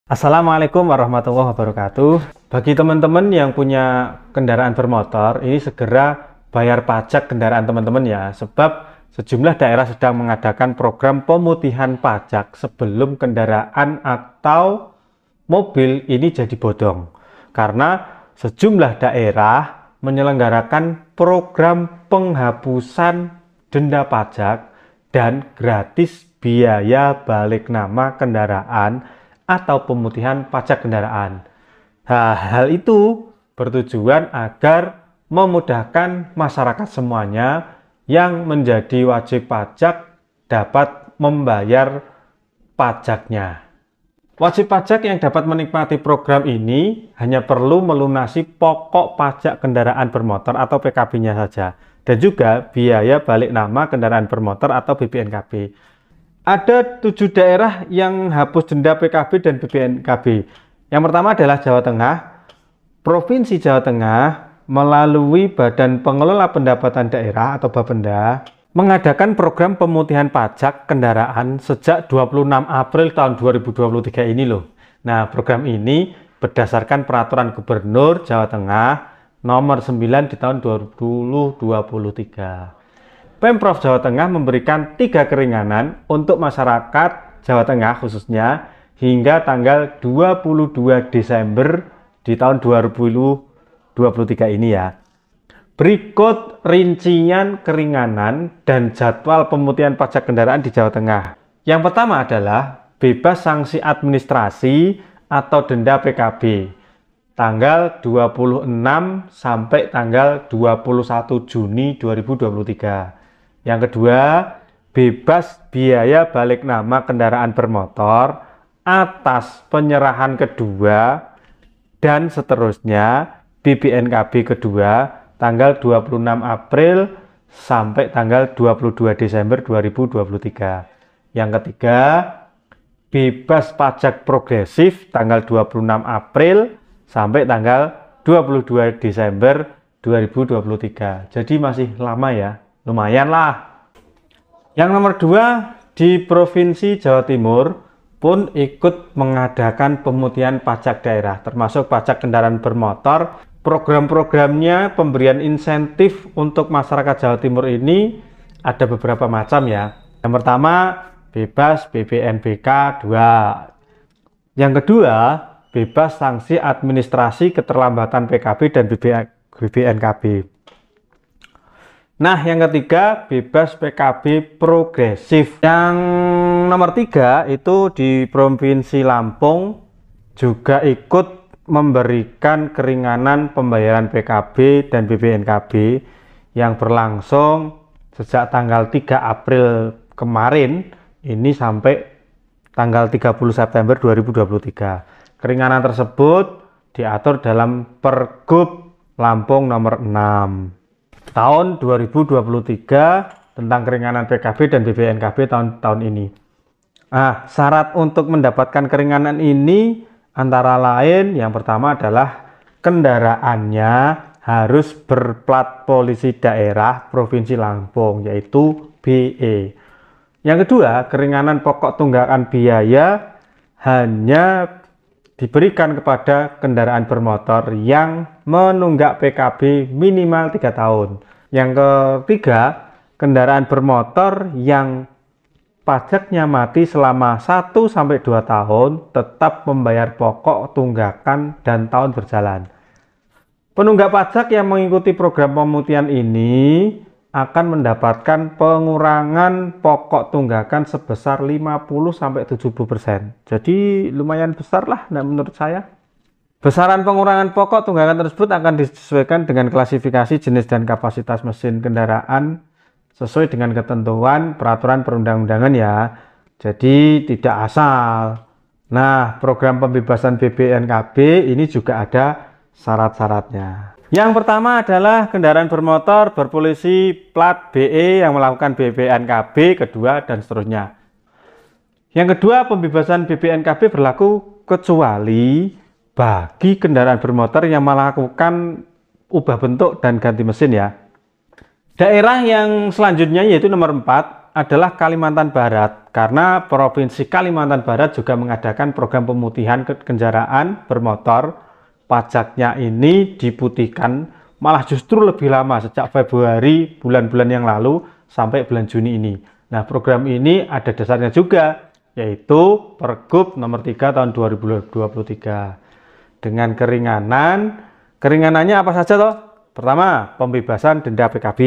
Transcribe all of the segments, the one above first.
Assalamualaikum warahmatullahi wabarakatuh. Bagi teman-teman yang punya kendaraan bermotor, ini segera bayar pajak kendaraan teman-teman ya, sebab sejumlah daerah sedang mengadakan program pemutihan pajak sebelum kendaraan atau mobil ini jadi bodong. Karena sejumlah daerah menyelenggarakan program penghapusan denda pajak dan gratis biaya balik nama kendaraan atau pemutihan pajak kendaraan. Hal itu bertujuan agar memudahkan masyarakat semuanya yang menjadi wajib pajak dapat membayar pajaknya. Wajib pajak yang dapat menikmati program ini hanya perlu melunasi pokok pajak kendaraan bermotor atau PKB-nya saja, dan juga biaya balik nama kendaraan bermotor atau BPNKB. Ada 7 daerah yang hapus denda PKB dan BPNKB. Yang pertama adalah Jawa Tengah. Provinsi Jawa Tengah melalui Badan Pengelola Pendapatan Daerah atau Bapenda mengadakan program pemutihan pajak kendaraan sejak 26 April tahun 2023 ini loh. Nah, program ini berdasarkan Peraturan Gubernur Jawa Tengah nomor 9 di tahun 2023. Pemprov Jawa Tengah memberikan 3 keringanan untuk masyarakat Jawa Tengah khususnya hingga tanggal 22 Desember di tahun 2023 ini ya. Berikut rincian keringanan dan jadwal pemutihan pajak kendaraan di Jawa Tengah. Yang pertama adalah bebas sanksi administrasi atau denda PKB tanggal 26 sampai tanggal 21 Juni 2023. Yang kedua, bebas biaya balik nama kendaraan bermotor atas penyerahan kedua dan seterusnya BPNKB kedua tanggal 26 April sampai tanggal 22 Desember 2023. Yang ketiga, bebas pajak progresif tanggal 26 April sampai tanggal 22 Desember 2023. Jadi masih lama ya. Lumayan lah. Yang nomor 2, di Provinsi Jawa Timur pun ikut mengadakan pemutihan pajak daerah, termasuk pajak kendaraan bermotor. Program-programnya pemberian insentif untuk masyarakat Jawa Timur ini ada beberapa macam ya. Yang pertama, bebas BPNBK 2. Yang kedua, bebas sanksi administrasi keterlambatan PKB dan BPNKB. Nah, yang ketiga, bebas PKB progresif. Yang nomor 3 itu di Provinsi Lampung juga ikut memberikan keringanan pembayaran PKB dan BPNKB yang berlangsung sejak tanggal 3 April kemarin ini sampai tanggal 30 September 2023. Keringanan tersebut diatur dalam Pergub Lampung nomor 6. Tahun 2023 tentang keringanan PKB dan BPNKB tahun ini. Nah, syarat untuk mendapatkan keringanan ini antara lain yang pertama adalah kendaraannya harus berplat polisi daerah Provinsi Lampung yaitu BE. Yang kedua, keringanan pokok tunggakan biaya hanya diberikan kepada kendaraan bermotor yang menunggak PKB minimal 3 tahun. Yang ketiga, kendaraan bermotor yang pajaknya mati selama 1-2 tahun tetap membayar pokok, tunggakan, dan tahun berjalan. Penunggak pajak yang mengikuti program pemutihan ini akan mendapatkan pengurangan pokok tunggakan sebesar 50-70%. Jadi lumayan besar lah menurut saya. Besaran pengurangan pokok tunggakan tersebut akan disesuaikan dengan klasifikasi jenis dan kapasitas mesin kendaraan sesuai dengan ketentuan peraturan perundang-undangan ya. Jadi tidak asal. Nah, program pembebasan BPNKB ini juga ada syarat-syaratnya. Yang pertama adalah kendaraan bermotor berpolisi plat BE yang melakukan BPNKB kedua dan seterusnya. Yang kedua, pembebasan BPNKB berlaku kecuali bagi kendaraan bermotor yang melakukan ubah bentuk dan ganti mesin ya. Daerah yang selanjutnya yaitu nomor 4 adalah Kalimantan Barat, karena Provinsi Kalimantan Barat juga mengadakan program pemutihan kendaraan bermotor. Pajaknya ini diputihkan malah justru lebih lama, sejak Februari bulan-bulan yang lalu sampai bulan Juni ini. Nah, program ini ada dasarnya juga, yaitu Pergub nomor 3 tahun 2023. Dengan keringanannya apa saja toh? Pertama, pembebasan denda PKB.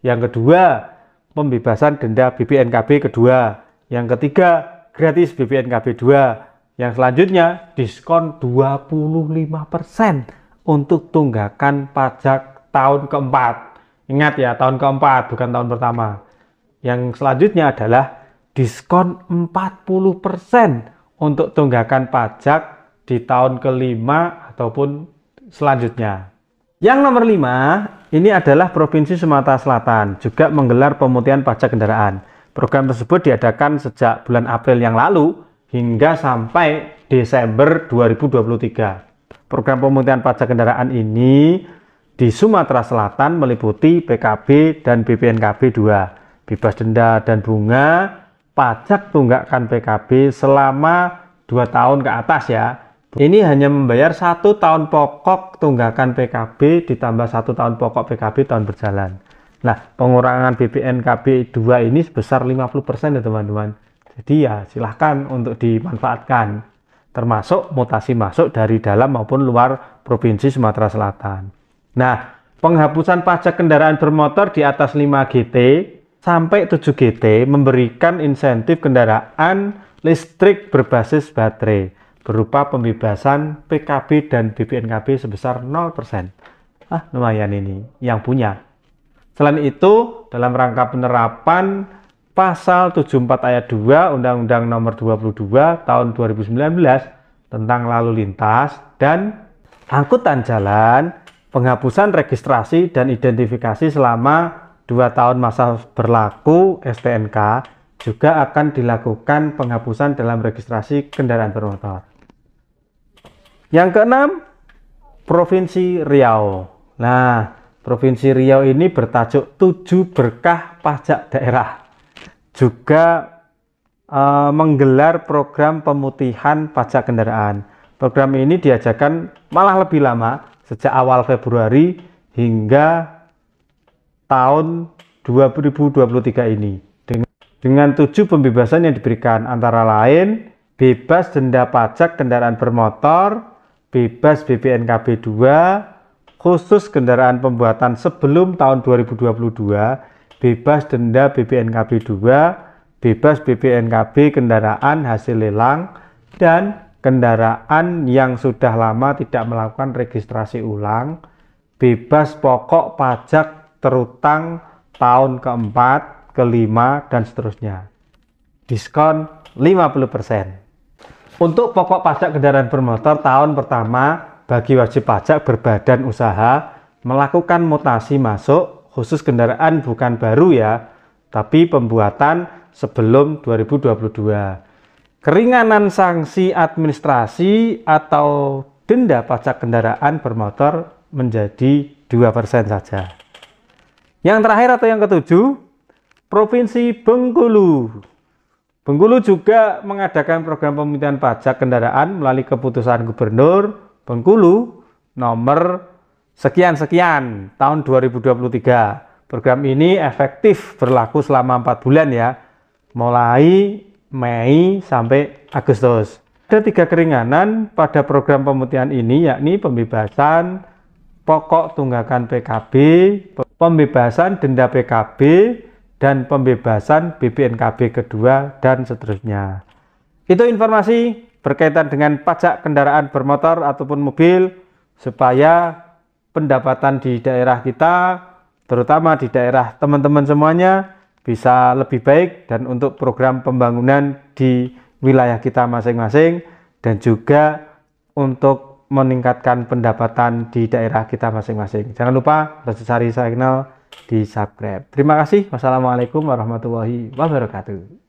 Yang kedua, pembebasan denda BPNKB kedua. Yang ketiga, gratis BPNKB 2. Yang selanjutnya, diskon 25% untuk tunggakan pajak tahun keempat. Ingat ya, tahun keempat, bukan tahun pertama. Yang selanjutnya adalah diskon 40% untuk tunggakan pajak di tahun kelima ataupun selanjutnya. Yang nomor 5, ini adalah Provinsi Sumatera Selatan, juga menggelar pemutihan pajak kendaraan. Program tersebut diadakan sejak bulan April yang lalu hingga sampai Desember 2023. Program pemutihan pajak kendaraan ini di Sumatera Selatan meliputi PKB dan BPNKB 2, bebas denda dan bunga, pajak tunggakan PKB selama 2 tahun ke atas ya. Ini hanya membayar 1 tahun pokok tunggakan PKB ditambah 1 tahun pokok PKB tahun berjalan. Nah, pengurangan BPNKB 2 ini sebesar 50% ya teman-teman. Jadi ya silahkan untuk dimanfaatkan, termasuk mutasi masuk dari dalam maupun luar Provinsi Sumatera Selatan. Nah, penghapusan pajak kendaraan bermotor di atas 5 GT sampai 7 GT memberikan insentif kendaraan listrik berbasis baterai berupa pembebasan PKB dan BPNKB sebesar 0%. Lumayan ini yang punya. Selain itu, dalam rangka penerapan Pasal 74 ayat 2 Undang-Undang Nomor 22 Tahun 2019 tentang lalu lintas dan angkutan jalan, penghapusan registrasi dan identifikasi selama 2 tahun masa berlaku STNK juga akan dilakukan penghapusan dalam registrasi kendaraan bermotor. Yang keenam, Provinsi Riau. Nah, Provinsi Riau ini bertajuk 7 berkah pajak daerah. Juga menggelar program pemutihan pajak kendaraan. Program ini diajarkan malah lebih lama, sejak awal Februari hingga tahun 2023 ini. Dengan 7 pembebasan yang diberikan, antara lain bebas denda pajak kendaraan bermotor, bebas BPNKB 2, khusus kendaraan pembuatan sebelum tahun 2022, bebas denda BPNKB 2, bebas BPNKB kendaraan hasil lelang, dan kendaraan yang sudah lama tidak melakukan registrasi ulang, bebas pokok pajak terutang tahun keempat, kelima, dan seterusnya. Diskon 50%. Untuk pokok pajak kendaraan bermotor tahun pertama, bagi wajib pajak berbadan usaha melakukan mutasi masuk khusus kendaraan bukan baru ya, tapi pembuatan sebelum 2022. Keringanan sanksi administrasi atau denda pajak kendaraan bermotor menjadi 2% saja. Yang terakhir atau yang ketujuh, Provinsi Bengkulu. Bengkulu juga mengadakan program pemutihan pajak kendaraan melalui keputusan Gubernur Bengkulu nomor sekian-sekian tahun 2023. Program ini efektif berlaku selama 4 bulan ya, mulai Mei sampai Agustus. Ada 3 keringanan pada program pemutihan ini, yakni pembebasan pokok tunggakan PKB, pembebasan denda PKB, dan pembebasan BPNKB kedua, dan seterusnya. Itu informasi berkaitan dengan pajak kendaraan bermotor ataupun mobil, supaya pendapatan di daerah kita, terutama di daerah teman-teman semuanya, bisa lebih baik, dan untuk program pembangunan di wilayah kita masing-masing, dan juga untuk meningkatkan pendapatan di daerah kita masing-masing. Jangan lupa Lestari Channel di subscribe. Terima kasih. Wassalamualaikum warahmatullahi wabarakatuh.